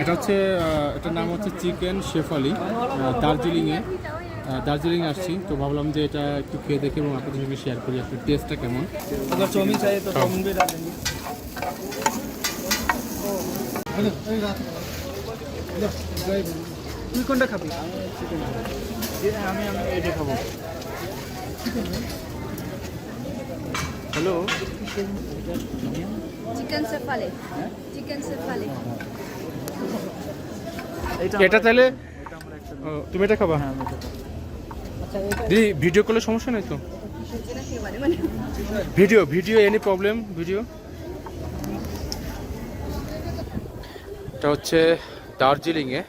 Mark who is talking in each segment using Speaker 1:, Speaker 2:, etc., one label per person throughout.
Speaker 1: এটা হচ্ছে এটার নাম হচ্ছে চিকেন শেফালি। দার্জিলিং আসছি, তো ভাবলাম যে এটা একটু খেয়ে দেখি এবং আপনাদের সঙ্গে শেয়ার করি একটু টেস্টটা কেমন।
Speaker 2: अगर चाउमीन चाहिए तो चाउमीन भी डाल देंगे। তুই কোনটা খাবি? আমি এটা খাবো। Hello,
Speaker 3: chicken Shefali. Chicken Shefali.
Speaker 1: এটা তাহলে তুমি এটা খাবা?
Speaker 2: হ্যাঁ, আমি এটা খাবো।
Speaker 1: দিদি ভিডিও করলে সমস্যা নেই তো?
Speaker 3: এটা খেয়ে মানে
Speaker 1: ভিডিও এনি প্রবলেম? ভিডিও এটা হচ্ছে দার্জিলিংয়ে,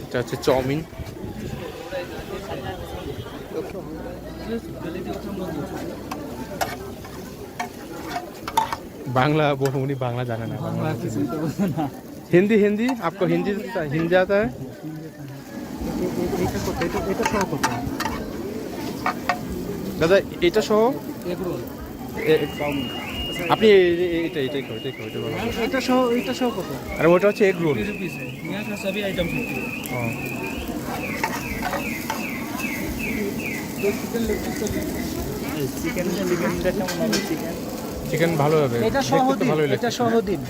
Speaker 1: এটা হচ্ছে চাউমিন। बांग्ला उन्हीं बांग्ला जाना ना, हिंदी हिंदी आपको हिंदी हिंदी आता है? দাদা এটা সহ
Speaker 2: এগ রোল,
Speaker 1: আপনি এটাই খাও,
Speaker 2: এটা সহ কত?
Speaker 1: আর ওটা হচ্ছে এগ রোল।
Speaker 2: 50 रुपीस है। यहाँ का सभी आइटम 50 है। চিকেন
Speaker 1: চিকেন ভালো হবে,
Speaker 2: এটা
Speaker 1: দেখতে
Speaker 2: সহ
Speaker 1: তো
Speaker 2: দিন,
Speaker 1: ভালোই
Speaker 2: এটা
Speaker 1: লাগছে।
Speaker 2: সহ দিন।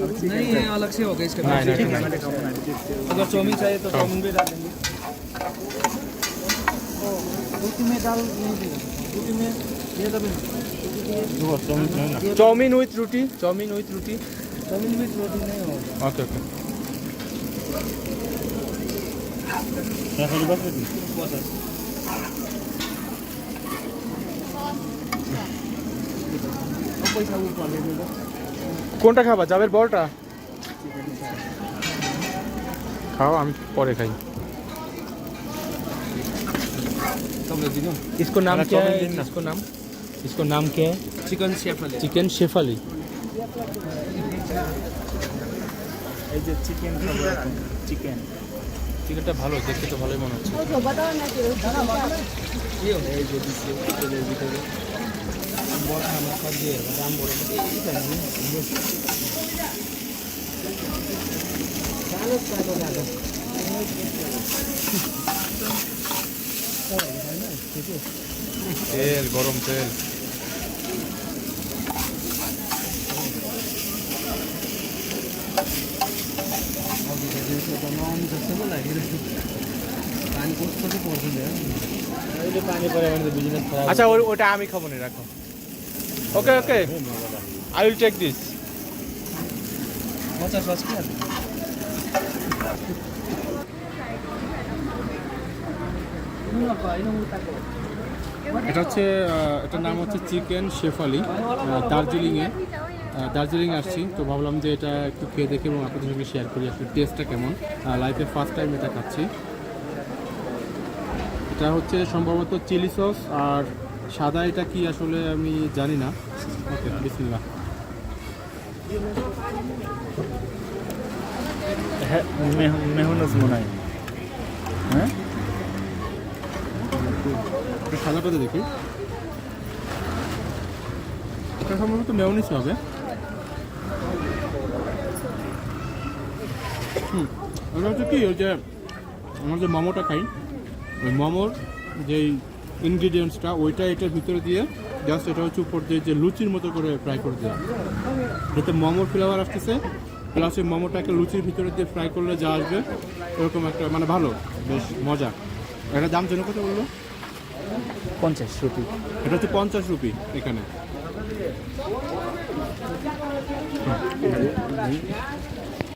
Speaker 2: नहीं, ये अलग से होगा इसका।
Speaker 1: नहीं, नहीं,
Speaker 2: अगर चाउमीन चाहिए तो चाउमीन भी डाल देंगे। रोटी में डाल नहीं दिया, रोटी में ये दबे ना।
Speaker 1: চাউমিন উইথ রুটি, চাউমিন উইথ রুটি।
Speaker 2: चाउमीन में रोटी नहीं होगा।
Speaker 1: ওকে ওকে।
Speaker 2: बस है। पैसा ऊपर ले लो।
Speaker 1: কোনটা খাবা, যাবের বড়টা খাও, আমি পরে খাই। इसको नाम क्या है? इसको नाम क्या है?
Speaker 2: चिकन शेफाली।
Speaker 1: चिकन शेफाली।
Speaker 2: এই যে চিকেন খাবো এখন।
Speaker 1: চিকেনটা ভালো, দেখতে তো ভালোই মনে হচ্ছে।
Speaker 3: बताओ ना कि
Speaker 2: এই যে দিচ্ছে তেলের ভিতরে বড় আমরা খাই দিয়ে দাম বড়
Speaker 1: তেল, গরম তেল। আচ্ছা ওটা আমি খাবো না, রাখো। ওকে ওকে, আই উইল টেক দিস।
Speaker 2: 50 কি আছে?
Speaker 1: এটা হচ্ছে এটার নাম হচ্ছে চিকেন শেফালি। দার্জিলিং আসছি, তো ভাবলাম যে এটা একটু খেয়ে দেখি এবং আপনাদের সঙ্গে শেয়ার করি একটু টেস্টটা কেমন। লাইফে ফার্স্ট টাইম এটা খাচ্ছি। এটা হচ্ছে সম্ভবত চিলি সস, আর সাদা এটা কি আসলে আমি জানি না। ওকে, বিসমিল্লাহ।
Speaker 2: হ্যাঁ, মেহনজ মনে হয়। হ্যাঁ,
Speaker 1: এটা সাদাটাতে দেখি, এটা সম্ভবত মেয়োনিজ হবে। ওটা হচ্ছে কি, ওই যে আমরা যে মোমোটা খাই, ওই মোমোর যেই ইনগ্রিডিয়েন্টসটা ওইটা এটার ভিতরে দিয়ে জাস্ট এটা হচ্ছে উপর দিয়ে যে লুচির মতো করে ফ্রাই করে দেওয়া, যাতে মোমোর ফ্লেভার আসতেছে, প্লাস ওই মোমোটাকে লুচির ভিতরে দিয়ে ফ্রাই করলে যা আসবে এরকম একটা, মানে ভালো, বেশ মজা। এটা দাম জন্য কত বললো?
Speaker 2: 50 রুপি।
Speaker 1: এটা হচ্ছে 50 রুপি এখানে।